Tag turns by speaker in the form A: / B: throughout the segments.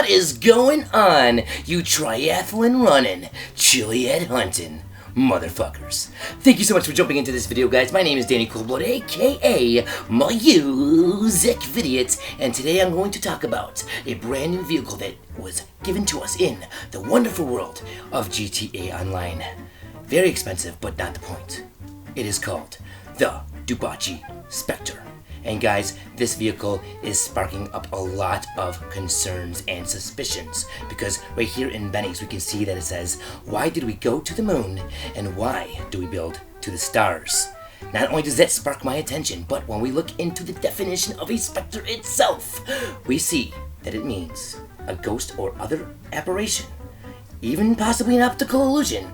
A: What is going on, you triathlon running, Chiliad hunting motherfuckers? Thank you so much for jumping into this video, guys. My name is Danny ColdBlood, aka MusicVidiot, and today I'm going to talk about a brand new vehicle that was given to us in the wonderful world of GTA Online. Very expensive, but not the point. It is called the Spectre. And guys, this vehicle is sparking up a lot of concerns and suspicions, because right here in Benny's we can see that it says, why did we go to the moon and why do we build to the stars? Not only does that spark my attention, but when we look into the definition of a specter itself, we see that it means a ghost or other apparition, even possibly an optical illusion,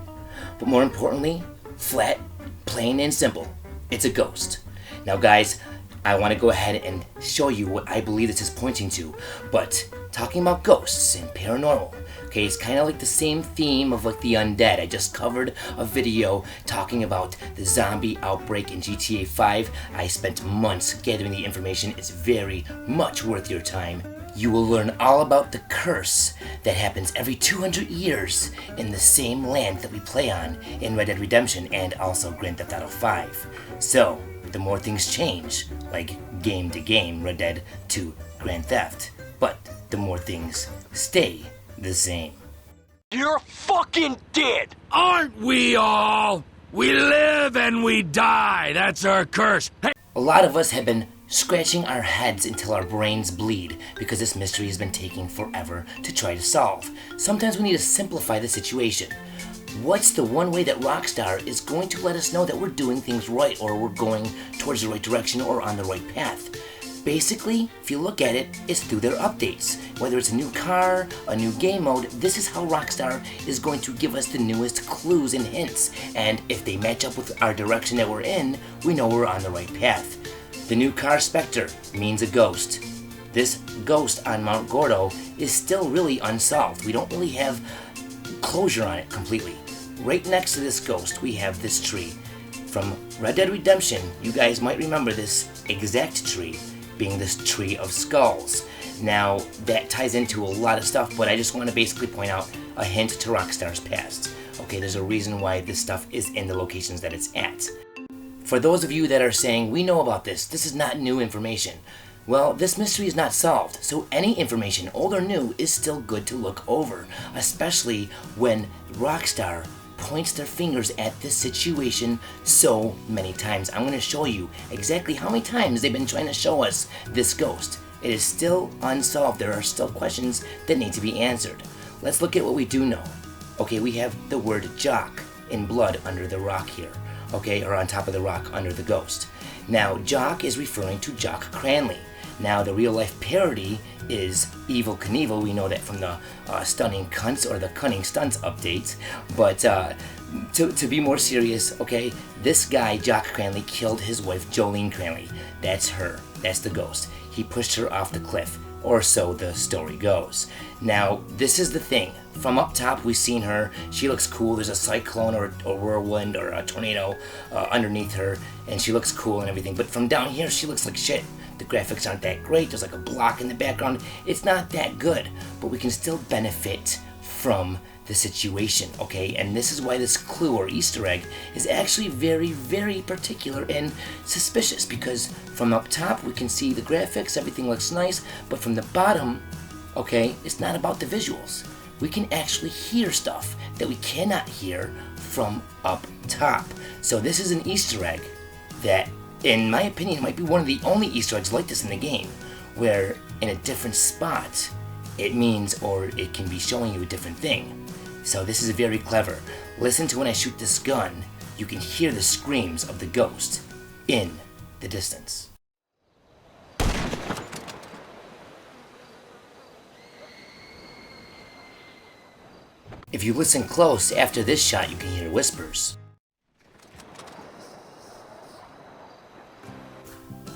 A: but more importantly, flat, plain and simple, it's a ghost. Now guys, I want to go ahead and show you what I believe this is pointing to, but talking about ghosts and paranormal, okay, it's kind of like the same theme of like the undead. I just covered a video talking about the zombie outbreak in GTA5. I spent months gathering the information. It's very much worth your time. You will learn all about the curse that happens every 200 years in the same land that we play on in Red Dead Redemption and also Grand Theft Auto 5. So, the more things change, like game to game, Red Dead to Grand Theft, but the more things stay the same.
B: You're fucking dead!
C: Aren't we all? We live and we die. That's our curse. Hey.
A: A lot of us have been scratching our heads until our brains bleed because this mystery has been taking forever to try to solve. Sometimes we need to simplify the situation. What's the one way that Rockstar is going to let us know that we're doing things right, or we're going towards the right direction or on the right path? Basically, if you look at it, it's through their updates. Whether it's a new car, a new game mode, this is how Rockstar is going to give us the newest clues and hints. And if they match up with our direction that we're in, we know we're on the right path. The new car Spectre means a ghost. This ghost on Mount Gordo is still really unsolved. We don't really have closure on it completely. Right next to this ghost, we have this tree. From Red Dead Redemption, you guys might remember this exact tree being this tree of skulls. Now, that ties into a lot of stuff, but I just want to basically point out a hint to Rockstar's past. Okay, there's a reason why this stuff is in the locations that it's at. For those of you that are saying, we know about this is not new information. Well, this mystery is not solved, so any information, old or new, is still good to look over, especially when Rockstar points their fingers at this situation so many times. I'm going to show you exactly how many times they've been trying to show us this ghost. It is still unsolved. There are still questions that need to be answered. Let's look at what we do know. Okay, we have the word jock in blood under the rock here, okay, or on top of the rock under the ghost. Now, Jock is referring to Jock Cranley. Now, the real-life parody is Evil Knievel. We know that from the Stunning Cunts or the Cunning Stunts updates. But to be more serious, okay, this guy, Jock Cranley, killed his wife, Jolene Cranley. That's her. That's the ghost. He pushed her off the cliff, or so the story goes. Now, this is the thing. From up top, we've seen her. She looks cool. There's a cyclone or a whirlwind or a tornado underneath her, and she looks cool and everything. But from down here, she looks like shit. The graphics aren't that great. There's like a block in the background. It's not that good, but we can still benefit from the situation, okay? And this is why this clue or Easter egg is actually very, very particular and suspicious, because from up top, we can see the graphics, everything looks nice, but from the bottom, okay, it's not about the visuals. We can actually hear stuff that we cannot hear from up top. So this is an Easter egg that, in my opinion, might be one of the only Easter eggs like this in the game, where in a different spot, it means, or it can be showing you a different thing. So this is very clever. Listen to when I shoot this gun, you can hear the screams of the ghost in the distance. If you listen close, after this shot, you can hear whispers.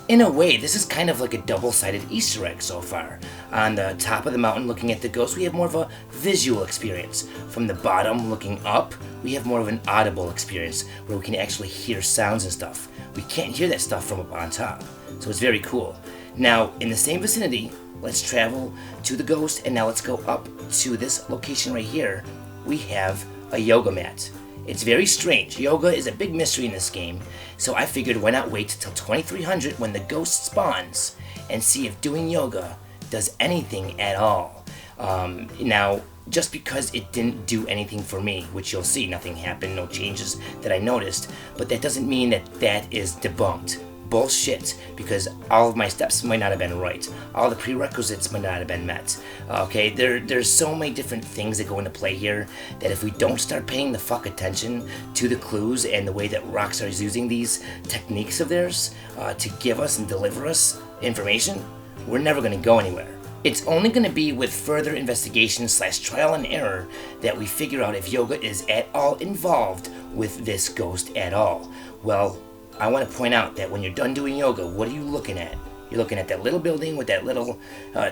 A: In a way, this is kind of like a double-sided Easter egg so far. On the top of the mountain looking at the ghost, we have more of a visual experience. From the bottom looking up, we have more of an audible experience where we can actually hear sounds and stuff. We can't hear that stuff from up on top, so it's very cool. Now, in the same vicinity, let's travel to the ghost, and now let's go up to this location right here. We have a yoga mat. It's very strange. Yoga is a big mystery in this game, so I figured why not wait till 2300 when the ghost spawns and see if doing yoga does anything at all. Now, just because it didn't do anything for me, which you'll see, nothing happened, no changes that I noticed, but that doesn't mean that that is debunked. Bullshit, because all of my steps might not have been right. All the prerequisites might not have been met. Okay, there's so many different things that go into play here that if we don't start paying the fuck attention to the clues and the way that Rockstar is using these techniques of theirs to give us and deliver us information, we're never going to go anywhere. It's only going to be with further investigation / trial and error that we figure out if yoga is at all involved with this ghost at all. Well, I want to point out that when you're done doing yoga, what are you looking at? You're looking at that little building with that little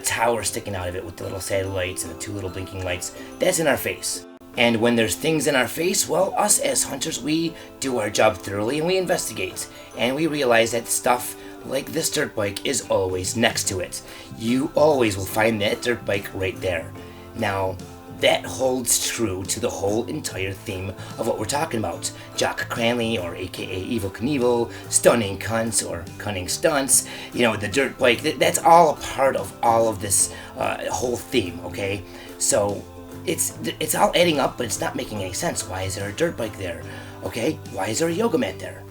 A: tower sticking out of it with the little satellites and the 2 little blinking lights. That's in our face. And when there's things in our face, well, us as hunters, we do our job thoroughly and we investigate. And we realize that stuff like this dirt bike is always next to it. You always will find that dirt bike right there. Now, that holds true to the whole entire theme of what we're talking about. Jock Cranley, or aka Evil Knievel, Stunning Cunts, or Cunning Stunts, you know, the dirt bike, that's all a part of all of this whole theme, okay? So, it's all adding up, but it's not making any sense. Why is there a dirt bike there? Okay, why is there a yoga mat there?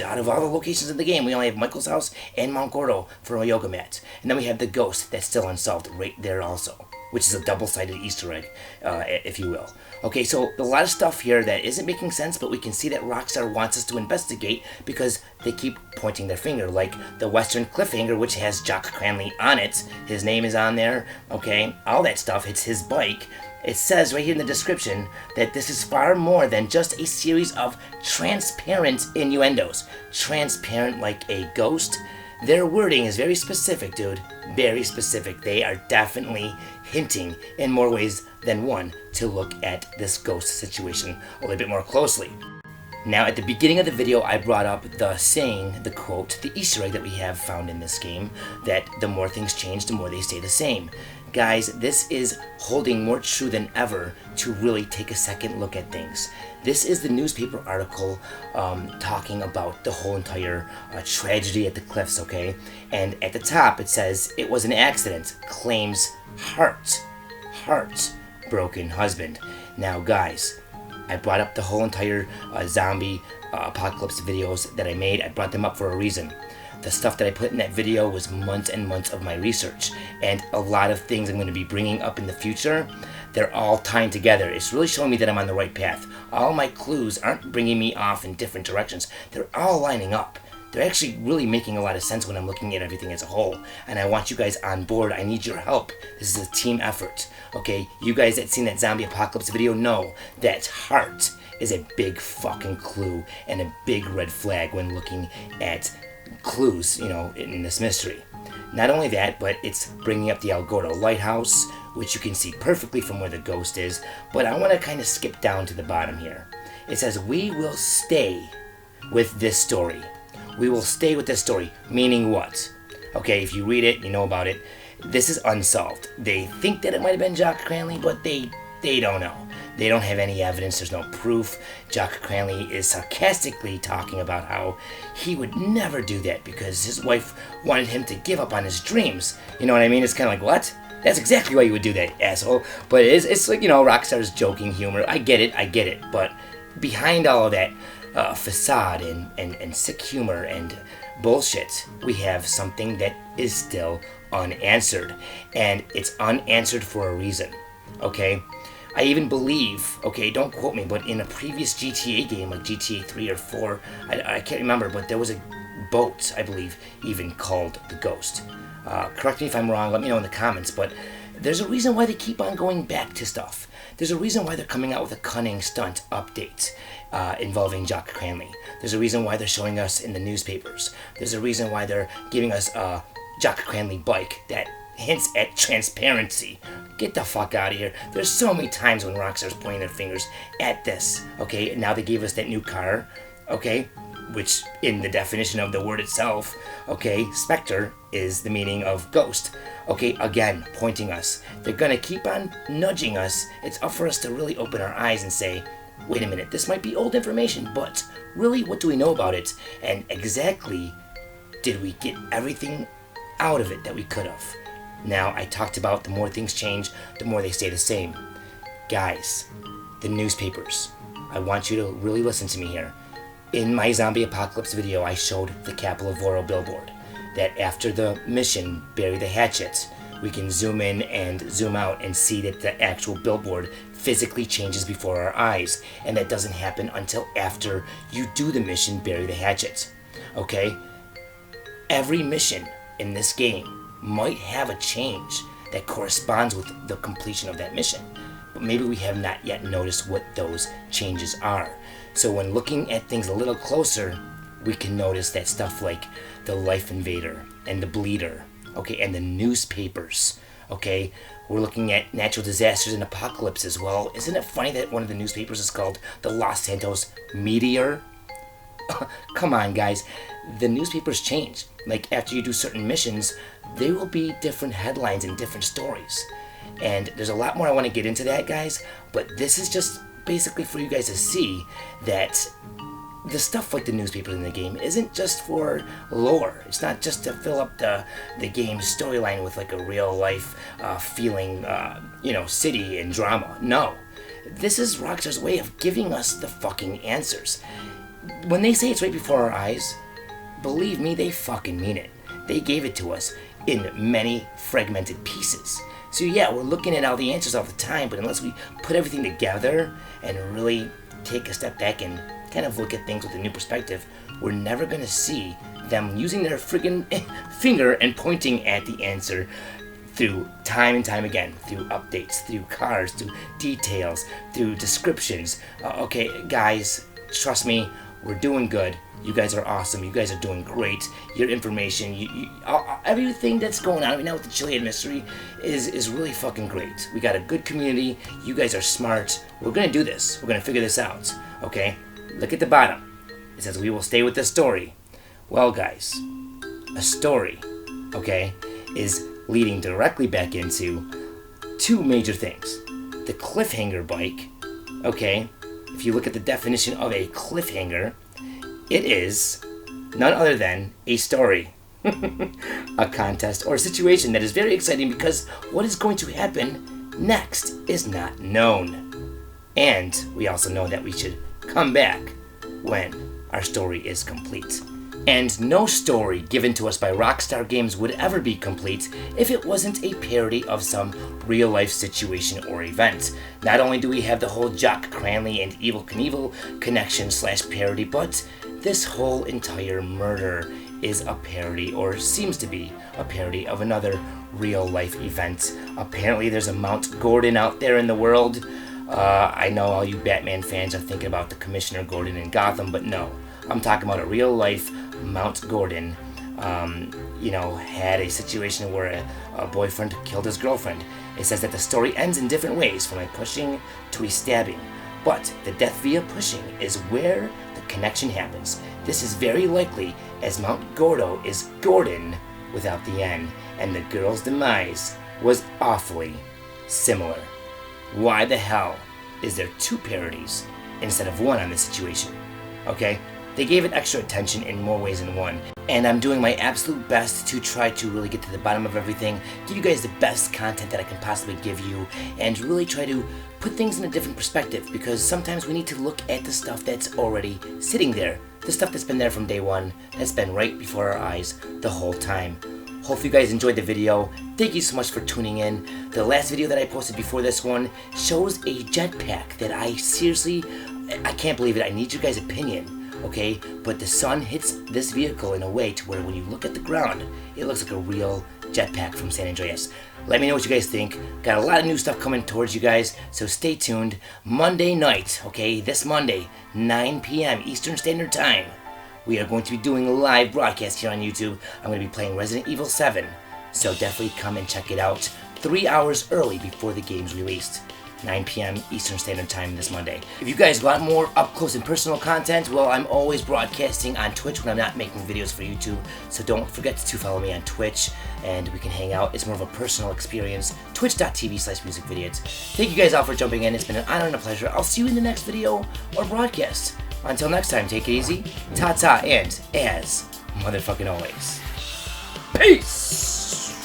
A: Out of all the locations in the game, we only have Michael's house and Mount Gordo for a yoga mat. And then we have the ghost that's still unsolved right there also, which is a double-sided Easter egg, if you will. Okay, so a lot of stuff here that isn't making sense, but we can see that Rockstar wants us to investigate because they keep pointing their finger, like the Western Cliffhanger, which has Jock Cranley on it. His name is on there, okay? All that stuff, it's his bike. It says right here in the description that this is far more than just a series of transparent innuendos. Transparent like a ghost. Their wording is very specific, dude. Very specific. They are definitely hinting in more ways than one to look at this ghost situation a little bit more closely. Now, at the beginning of the video, I brought up the saying, the quote, the Easter egg that we have found in this game, that the more things change, the more they stay the same. Guys, this is holding more true than ever to really take a second look at things. This is the newspaper article talking about the whole entire tragedy at the cliffs, okay? And at the top it says, it was an accident, claims heartbroken husband. Now guys, I brought up the whole entire zombie apocalypse videos that I made. I brought them up for a reason. The stuff that I put in that video was months and months of my research, and a lot of things I'm going to be bringing up in the future, they're all tying together. It's really showing me that I'm on the right path. All my clues aren't bringing me off in different directions. They're all lining up. They're actually really making a lot of sense when I'm looking at everything as a whole, and I want you guys on board. I need your help. This is a team effort, okay? You guys that seen that zombie apocalypse video know that heart is a big fucking clue and a big red flag when looking at clues, you know, in this mystery. Not only that, but it's bringing up the El Gordo Lighthouse, which you can see perfectly from where the ghost is, but I want to kind of skip down to the bottom here. It says, we will stay with this story. We will stay with this story, meaning what? Okay, if you read it, you know about it. This is unsolved. They think that it might have been Jock Cranley, but they don't know. They don't have any evidence, there's no proof. Jock Cranley is sarcastically talking about how he would never do that because his wife wanted him to give up on his dreams. You know what I mean? It's kind of like, what? That's exactly why you would do that, asshole. But it's like, you know, Rockstar's joking humor. I get it. But behind all of that facade and sick humor and bullshit, we have something that is still unanswered. And it's unanswered for a reason, okay? I even believe, okay, don't quote me, but in a previous GTA game, like GTA 3 or 4, I can't remember, but there was a boat, I believe, even called the Ghost. Correct me if I'm wrong, let me know in the comments, but there's a reason why they keep on going back to stuff. There's a reason why they're coming out with a cunning stunt update involving Jock Cranley. There's a reason why they're showing us in the newspapers. There's a reason why they're giving us a Jock Cranley bike that hints at transparency. Get the fuck out of here. There's so many times when Rockstar's pointing their fingers at this, okay? Now they gave us that new car, okay? which in the definition of the word itself, okay, Spectre is the meaning of ghost. Okay, again, pointing us. They're gonna keep on nudging us. It's up for us to really open our eyes and say, wait a minute, this might be old information, but really, what do we know about it? And exactly, did we get everything out of it that we could have? Now, I talked about the more things change, the more they stay the same. Guys, the newspapers. I want you to really listen to me here. In my zombie apocalypse video, I showed the Capital of Oro billboard. That after the mission, Bury the Hatchet, we can zoom in and zoom out and see that the actual billboard physically changes before our eyes. And that doesn't happen until after you do the mission, Bury the Hatchet. Okay? Every mission in this game might have a change that corresponds with the completion of that mission. But maybe we have not yet noticed what those changes are. So when looking at things a little closer, we can notice that stuff like the Life Invader and the Bleeder, okay, and the newspapers, okay? We're looking at natural disasters and apocalypses. Well, isn't it funny that one of the newspapers is called the Los Santos Meteor? Come on, guys. The newspapers change. Like, after you do certain missions, there will be different headlines and different stories. And there's a lot more I want to get into that, guys, but this is just basically for you guys to see that the stuff like the newspapers in the game isn't just for lore. It's not just to fill up the game's storyline with like a real life feeling, city and drama. No. This is Rockstar's way of giving us the fucking answers. When they say it's right before our eyes, believe me, they fucking mean it. They gave it to us in many fragmented pieces. So yeah, we're looking at all the answers all the time, but unless we put everything together and really take a step back and kind of look at things with a new perspective, we're never gonna see them using their friggin' finger and pointing at the answer through time and time again, through updates, through cars, through details, through descriptions. Okay, guys, trust me, we're doing good. You guys are awesome. You guys are doing great. Your information, everything that's going on right now with the Chiliad Mystery is really fucking great. We got a good community. You guys are smart. We're gonna do this. We're gonna figure this out. Okay? Look at the bottom. It says we will stay with the story. Well, guys, a story, okay, is leading directly back into two major things. The cliffhanger bike, okay? If you look at the definition of a cliffhanger, it is none other than a story, a contest, or a situation that is very exciting because what is going to happen next is not known. And we also know that we should come back when our story is complete. And no story given to us by Rockstar Games would ever be complete if it wasn't a parody of some real-life situation or event. Not only do we have the whole Jock Cranley and Evel Knievel connection / parody, but this whole entire murder is a parody, or seems to be a parody, of another real-life event. Apparently there's a Mount Gordon out there in the world. I know all you Batman fans are thinking about the Commissioner Gordon in Gotham, but no. I'm talking about a real-life Mount Gordon, had a situation where a boyfriend killed his girlfriend. It says that the story ends in different ways, from a pushing to a stabbing. But the death via pushing is where the connection happens. This is very likely, as Mount Gordo is Gordon without the N, and the girl's demise was awfully similar. Why the hell is there two parodies instead of one on this situation? Okay? They gave it extra attention in more ways than one, and I'm doing my absolute best to try to really get to the bottom of everything, give you guys the best content that I can possibly give you, and really try to put things in a different perspective, because sometimes we need to look at the stuff that's already sitting there, the stuff that's been there from day one, that's been right before our eyes the whole time. Hopefully you guys enjoyed the video. Thank you so much for tuning in. The last video that I posted before this one shows a jetpack that I can't believe it. I need your guys' opinion. Okay, but the sun hits this vehicle in a way to where when you look at the ground, it looks like a real jetpack from San Andreas. Let me know what you guys think. Got a lot of new stuff coming towards you guys, so stay tuned. Monday night, okay, this Monday, 9 p.m. Eastern Standard Time, we are going to be doing a live broadcast here on YouTube. I'm going to be playing Resident Evil 7, so definitely come and check it out 3 hours early before the game's released. 9 p.m. Eastern Standard Time this Monday. If you guys want more up close and personal content, well, I'm always broadcasting on Twitch when I'm not making videos for YouTube, so don't forget to follow me on Twitch and we can hang out. It's more of a personal experience. Twitch.tv/MusicVidiot. Thank you guys all for jumping in. It's been an honor and a pleasure. I'll see you in the next video or broadcast. Until next time, take it easy, ta-ta, and as motherfucking always, peace!